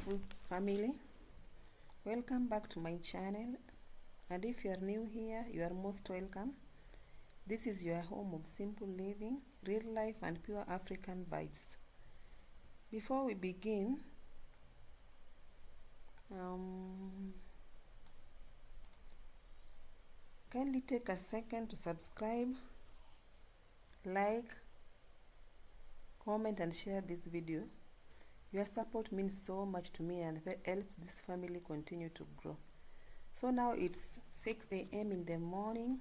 beautiful family, welcome back to my channel, and if you are new here, you are most welcome. This is your home of simple living, real life and pure African vibes. Before we begin, kindly take a second to subscribe, like, comment and share this video. Your support means so much to me and helps this family continue to grow. So now it's 6 a.m. in the morning.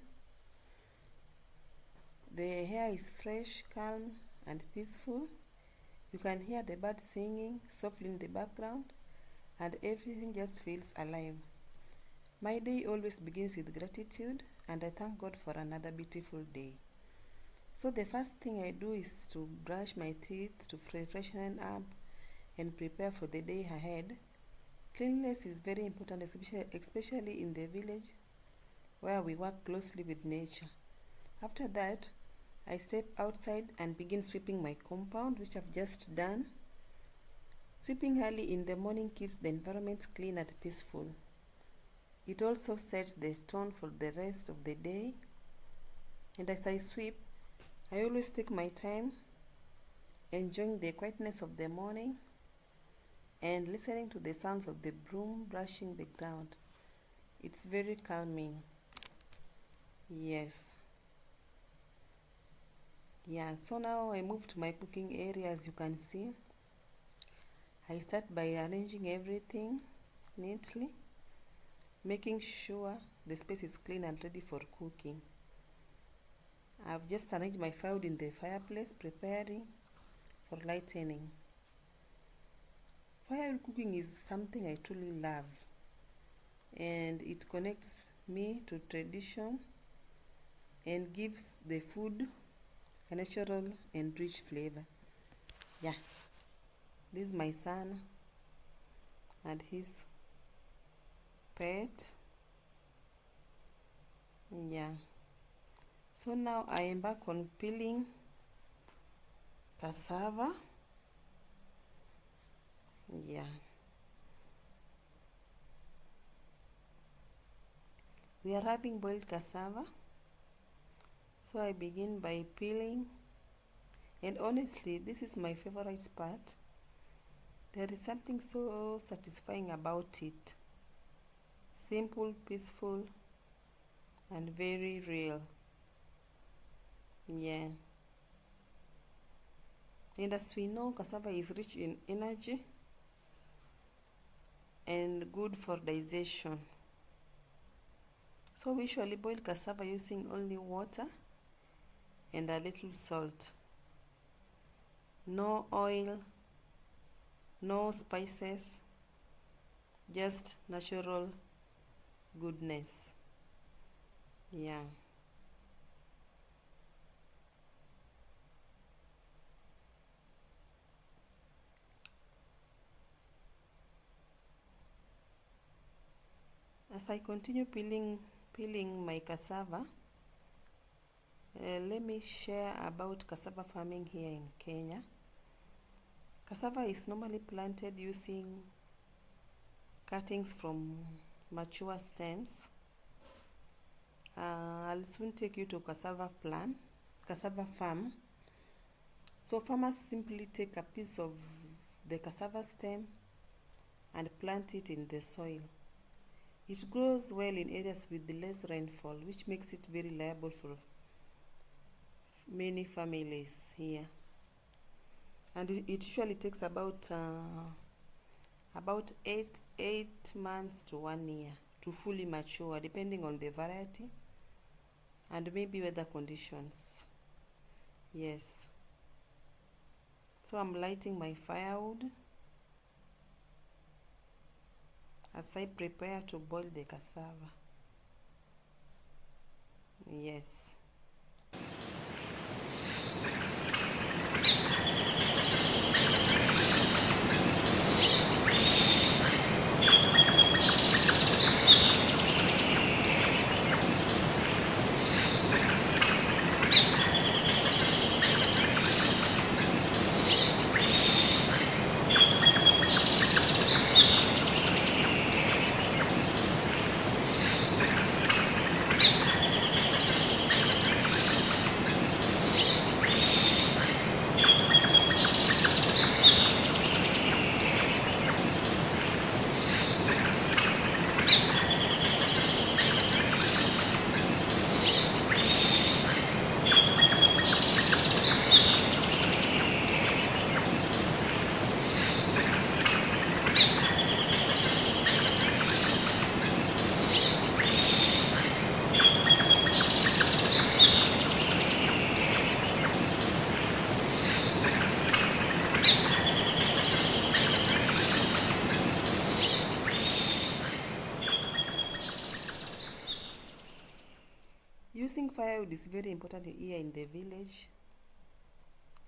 The air is fresh, calm and peaceful. You can hear the birds singing softly in the background and everything just feels alive. My day always begins with gratitude and I thank God for another beautiful day. So the first thing I do is to brush my teeth to freshen up and prepare for the day ahead. Cleanliness is very important, especially in the village where we work closely with nature. After that, I step outside and begin sweeping my compound, which I've just done. Sweeping early in the morning keeps the environment clean and peaceful. It also sets the tone for the rest of the day. And as I sweep, I always take my time, enjoying the quietness of the morning and listening to the sounds of the broom brushing the ground. It's very calming. Yes. Yeah, so now I move to my cooking area. As you can see, I start by arranging everything neatly, making sure the space is clean and ready for cooking. I've just arranged my firewood in the fireplace, preparing for lightening. Firewood cooking is something I truly love, and it connects me to tradition and gives the food a natural and rich flavor. Yeah, this is my son and his pet. Yeah, so now I embark on peeling cassava. Yeah, we are having boiled cassava, so I begin by peeling, and honestly this is my favorite part. There is something so satisfying about it. Simple, peaceful and very real. Yeah, and as we know, cassava is rich in energy and good for digestion. So we usually boil cassava using only water and a little salt. No oil, no spices, just natural goodness. Yeah. As I continue peeling my cassava, let me share about cassava farming here in Kenya. Cassava is normally planted using cuttings from mature stems. I'll soon take you to cassava farm. So farmers simply take a piece of the cassava stem and plant it in the soil. It grows well in areas with less rainfall, which makes it very reliable for many families here. And it usually takes about 8 months to 1 year to fully mature, depending on the variety and maybe weather conditions. Yes. So I'm lighting my firewood as I prepare to boil the cassava. Yes. Raising firewood is very important here in the village,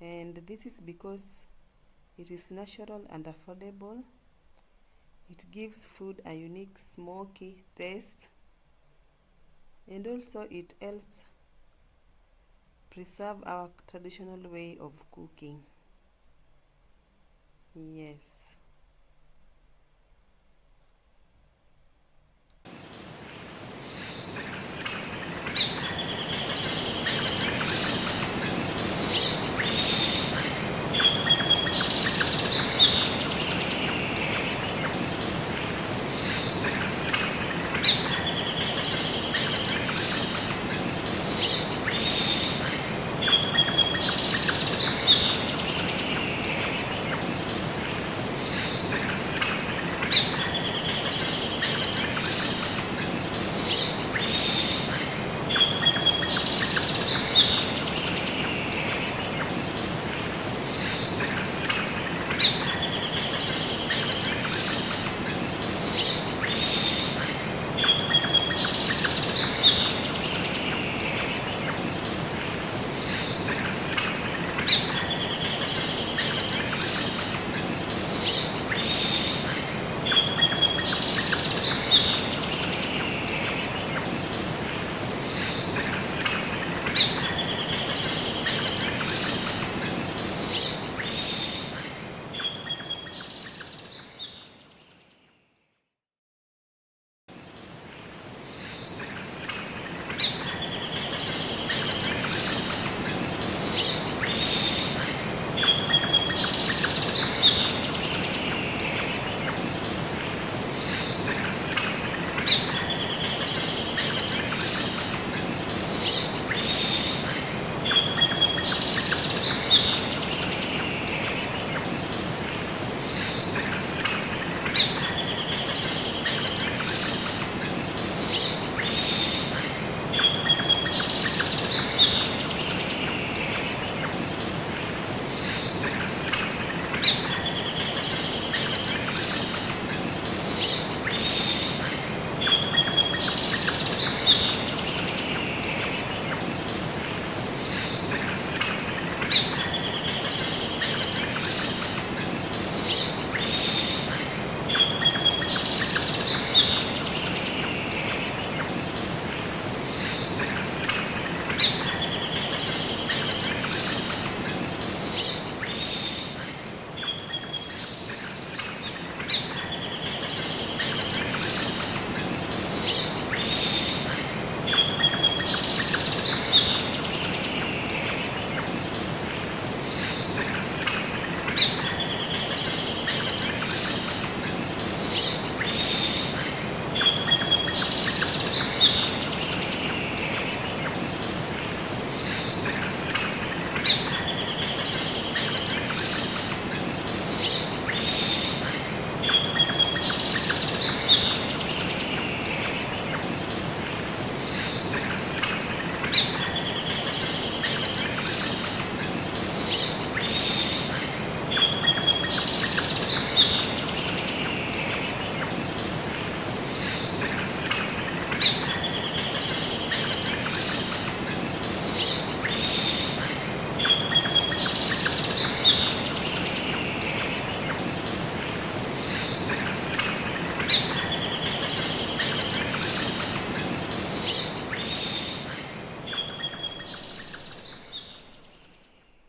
and this is because it is natural and affordable. It gives food a unique smoky taste, and also it helps preserve our traditional way of cooking. Yes.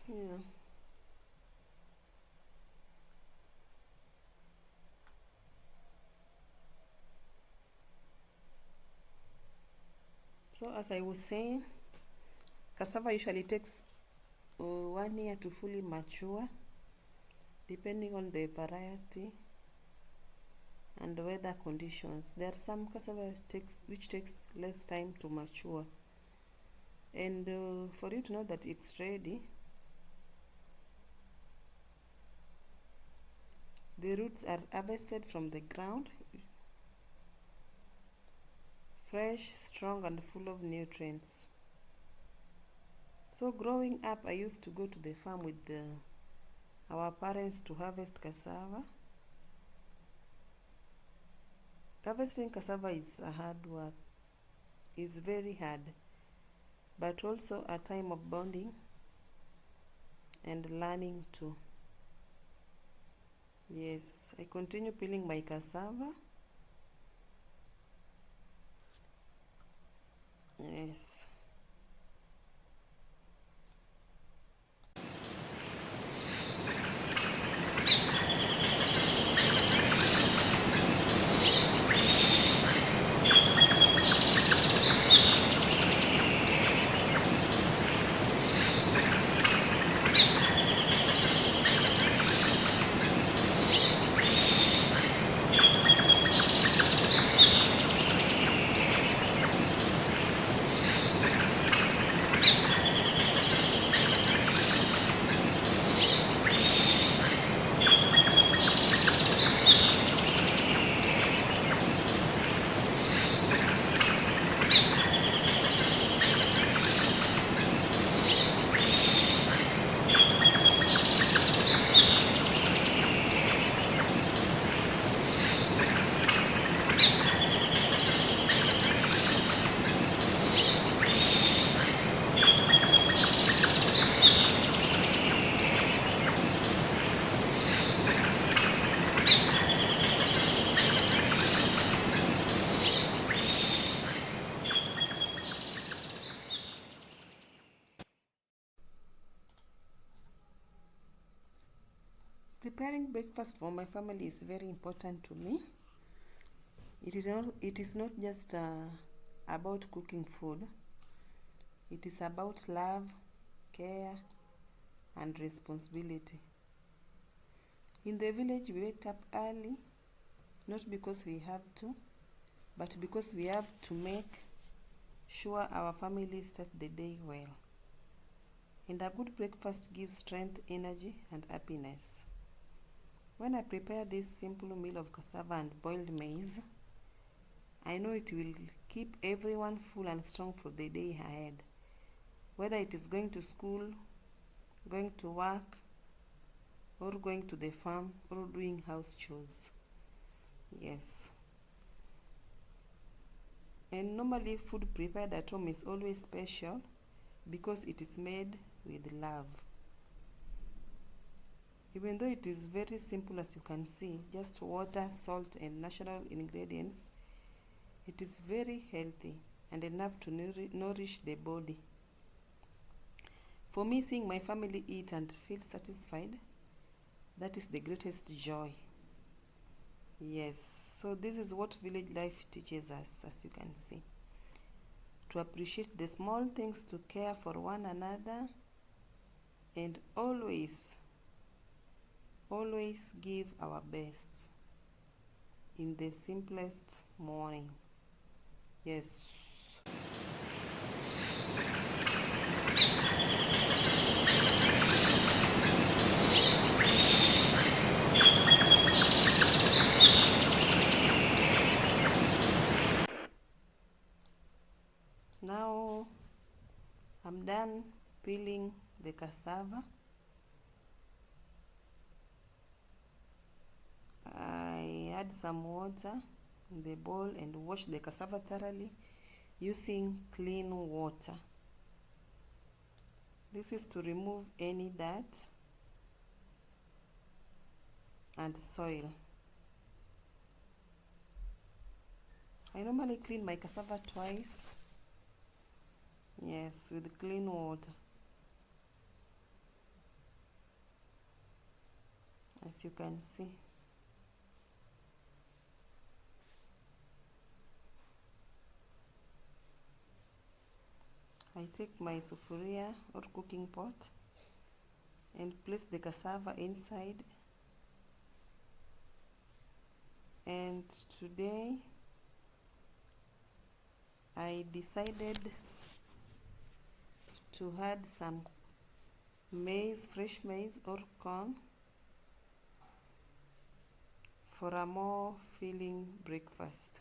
Yeah. So as I was saying, cassava usually takes 1 year to fully mature, depending on the variety and weather conditions. There are some cassava which takes less time to mature. And for you to know that it's ready, the roots are harvested from the ground, fresh, strong, and full of nutrients. So growing up, I used to go to the farm with our parents to harvest cassava. Harvesting cassava is a hard work. It's very hard. but also a time of bonding and learning too. Yes, I continue peeling my cassava. Yes. Preparing breakfast for my family is very important to me. It is not just about cooking food. It is about love, care, and responsibility. In the village, we wake up early, not because we have to, but because we have to make sure our family start the day well. And a good breakfast gives strength, energy, and happiness. When I prepare this simple meal of cassava and boiled maize, I know it will keep everyone full and strong for the day ahead. Whether it is going to school, going to work, or going to the farm, or doing house chores. Yes. And normally food prepared at home is always special because it is made with love. Even though it is very simple, as you can see, just water, salt, and natural ingredients, it is very healthy and enough to nourish the body. For me, seeing my family eat and feel satisfied, that is the greatest joy. Yes, so this is what village life teaches us, as you can see. To appreciate the small things, to care for one another, and always give our best in the simplest morning. Yes. Now I'm done peeling the cassava. I add some water in the bowl and wash the cassava thoroughly using clean water. This is to remove any dirt and soil. I normally clean my cassava twice. Yes, with clean water. As you can see. I take my sufuria or cooking pot and place the cassava inside. And today I decided to add some maize, fresh maize or corn for a more filling breakfast,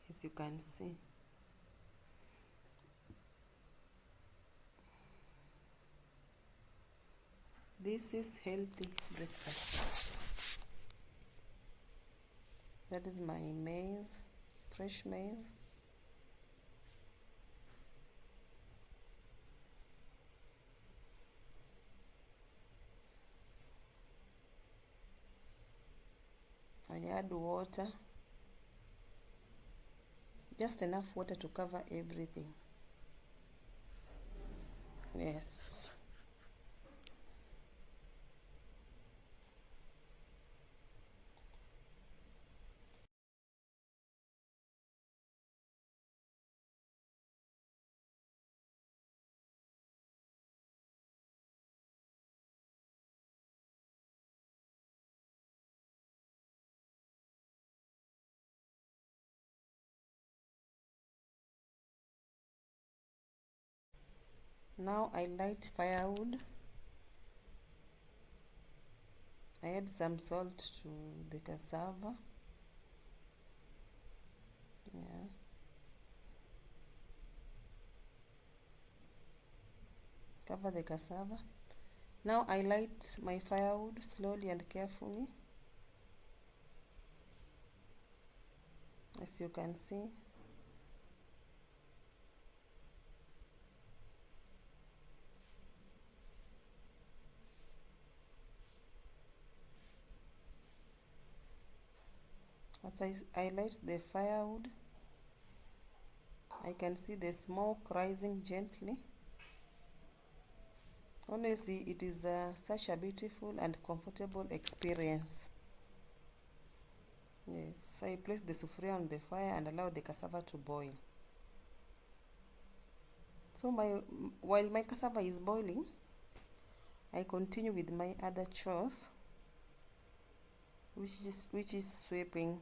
as you can see. This is healthy breakfast. That is my maize, fresh maize. I add water, just enough water to cover everything. Yes. Now I light firewood. I add some salt to the cassava. Yeah. Cover the cassava. Now I light my firewood slowly and carefully. As you can see. As I light the firewood, I can see the smoke rising gently. Honestly, it is such a beautiful and comfortable experience. Yes, I place the sufuria on the fire and allow the cassava to boil. So while my cassava is boiling, I continue with my other chores, which is sweeping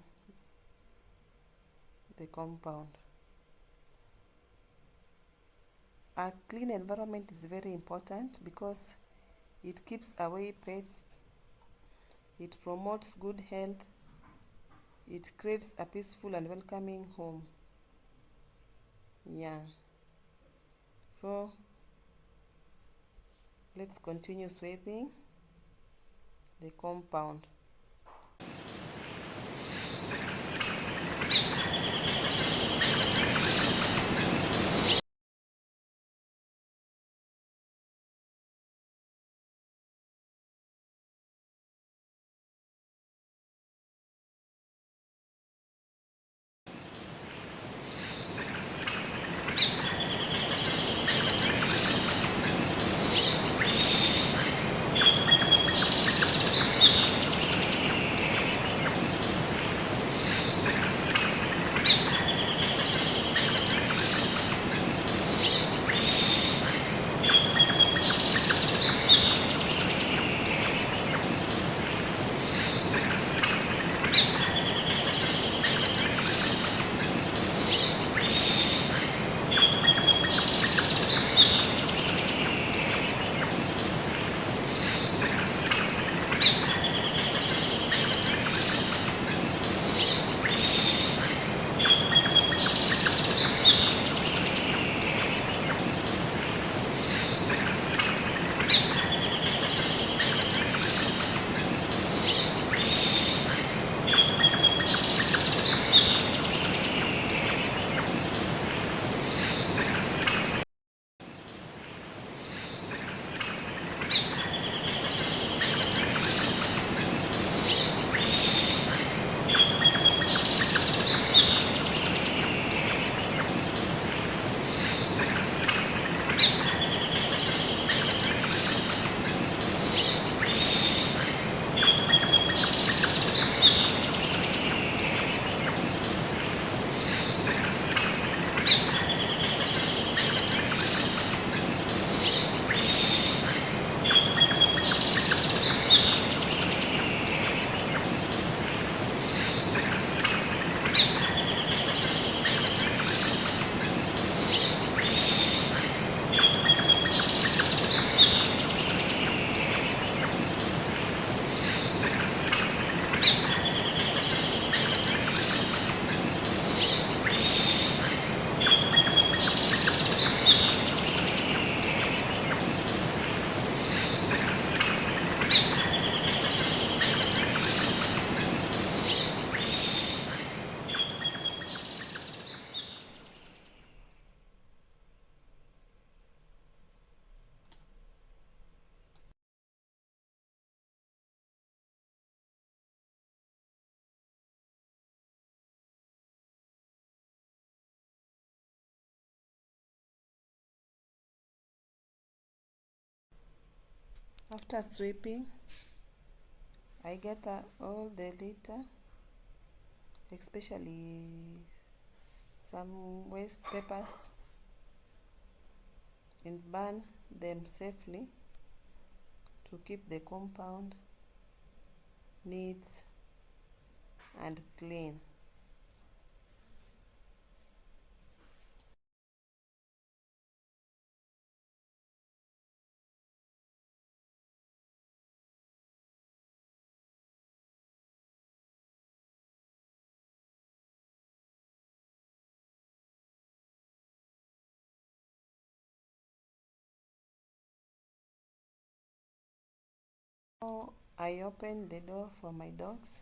the compound. A clean environment is very important because it keeps away pests, it promotes good health, it creates a peaceful and welcoming home. Yeah. So let's continue sweeping the compound. After sweeping, I get all the litter, especially some waste papers, and burn them safely to keep the compound neat and clean. Now I open the door for my dogs.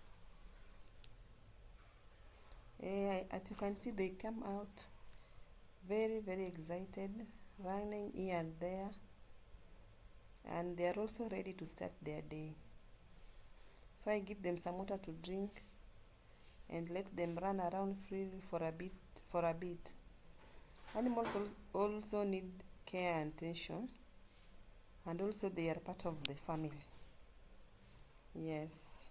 As you can see, they come out very excited, running here and there, and they are also ready to start their day. So I give them some water to drink and let them run around freely for a bit. Animals also need care and attention, and also they are part of the family. Yes.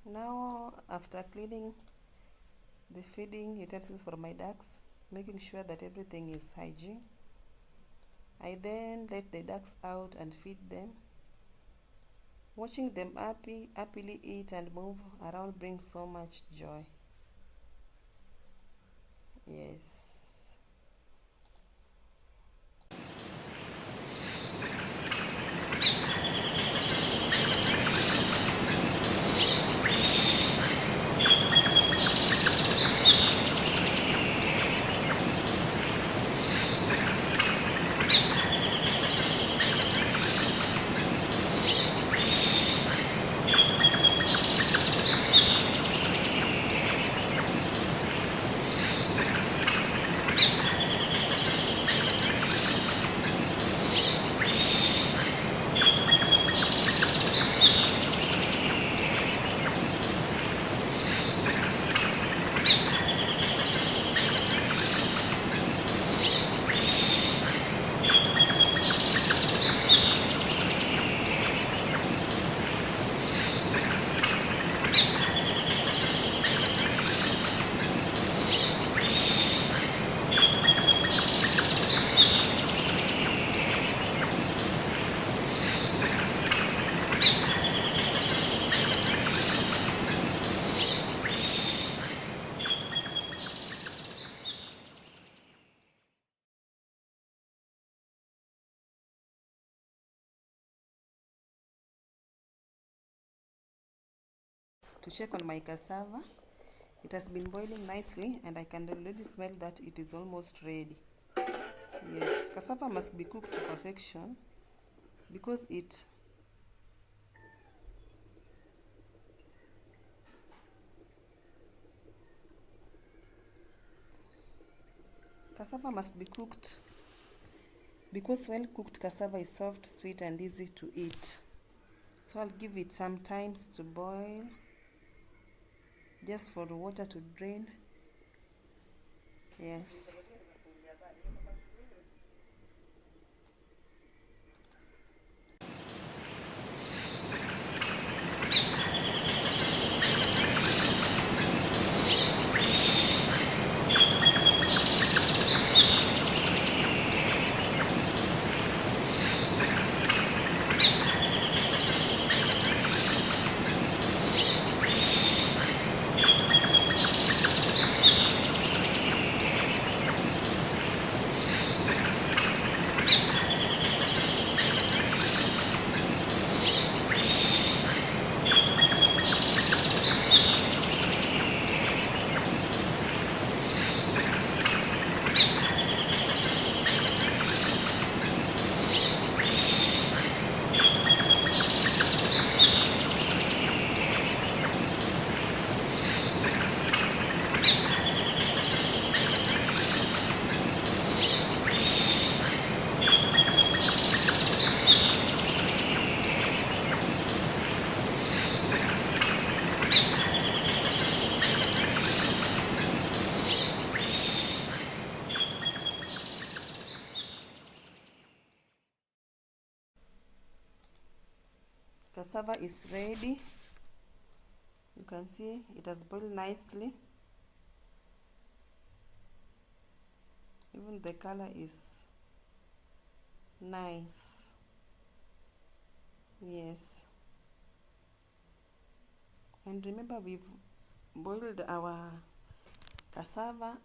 Now, after cleaning the feeding utensils for my ducks, making sure that everything is hygiene, I then let the ducks out and feed them. Watching them happily eat and move around brings so much joy. Yes. To check on my cassava, it has been boiling nicely and I can already smell that it is almost ready. Yes, cassava must be cooked to perfection because cassava must be cooked because well cooked cassava is soft, sweet and easy to eat. So I'll give it some time to boil, just for the water to drain. Yes. cassava is ready. You can see it has boiled nicely. Even the color is nice. Yes. And remember, we've boiled our cassava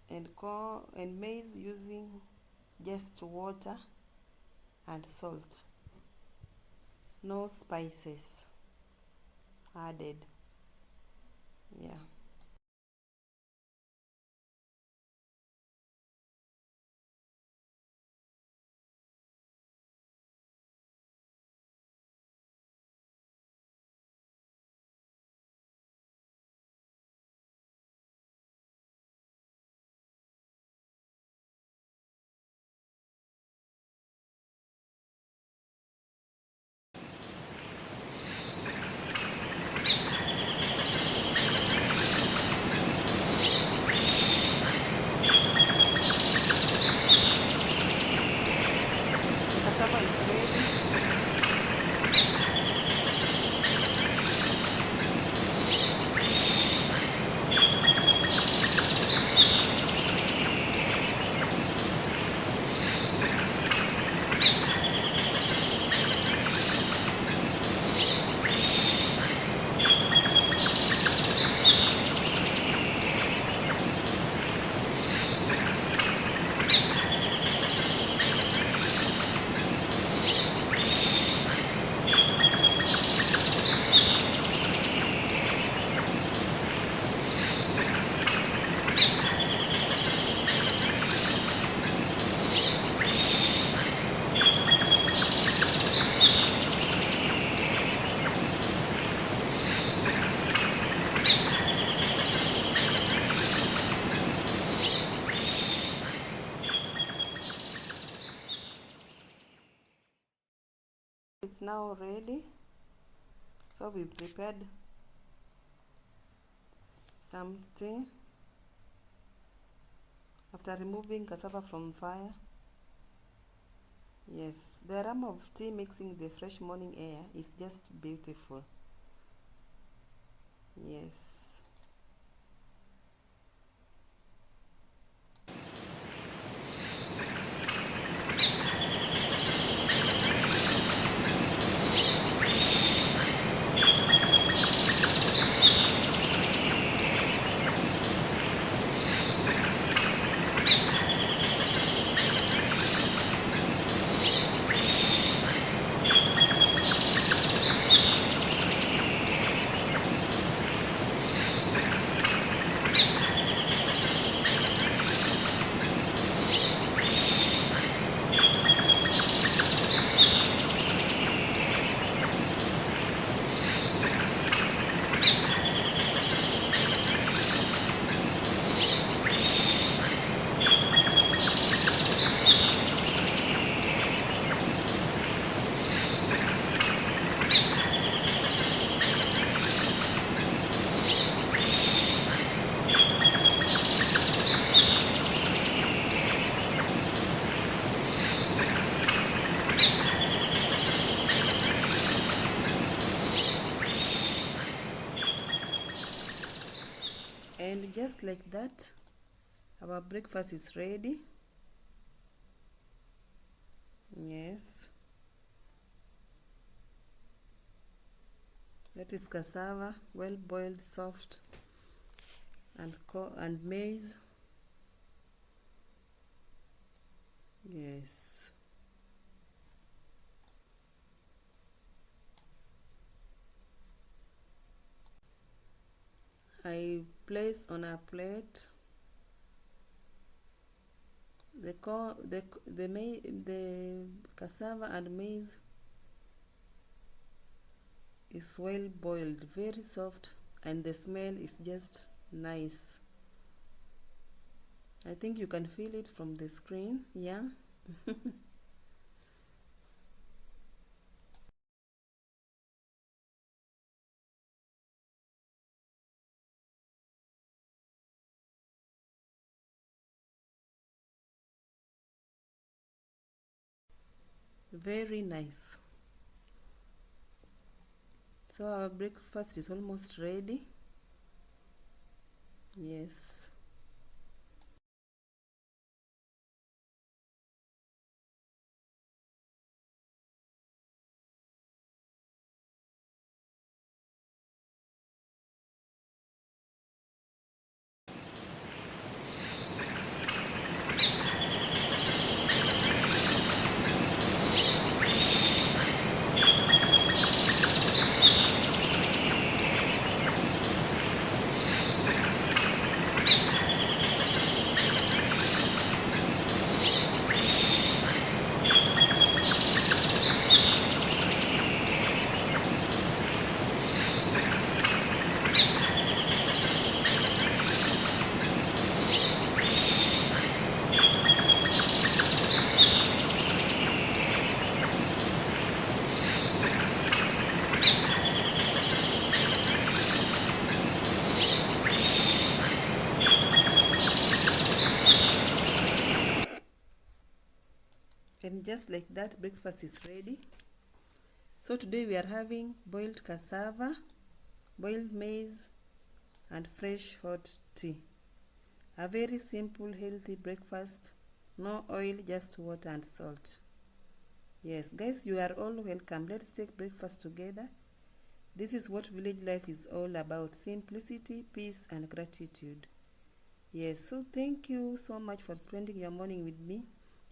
and corn and maize using just water and salt. No spices added. Yeah. The cassava is ready. It's now ready. So we prepared some tea after removing cassava from fire. Yes, the aroma of tea mixing the fresh morning air is just beautiful. Yes. And just like that, our breakfast is ready. Yes. That is cassava, well boiled, soft, and maize. Yes. I place on a plate the cassava and maize is well boiled, very soft, and the smell is just nice. I think you can feel it from the screen. Yeah. Very nice. So our breakfast is almost ready. Yes. And just like that, breakfast is ready. So today we are having boiled cassava, boiled maize, and fresh hot tea. A very simple, healthy breakfast. No oil, just water and salt. Yes, guys, you are all welcome. Let's take breakfast together. This is what village life is all about: simplicity, peace, and gratitude. Yes, so thank you so much for spending your morning with me.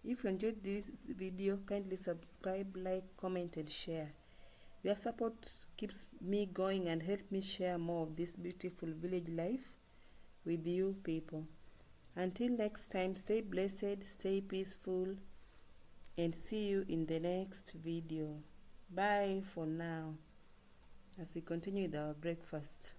If you enjoyed this video, kindly subscribe, like, comment, and share. Your support keeps me going and help me share more of this beautiful village life with you people. Until next time, stay blessed, stay peaceful, and see you in the next video. Bye for now as we continue with our breakfast.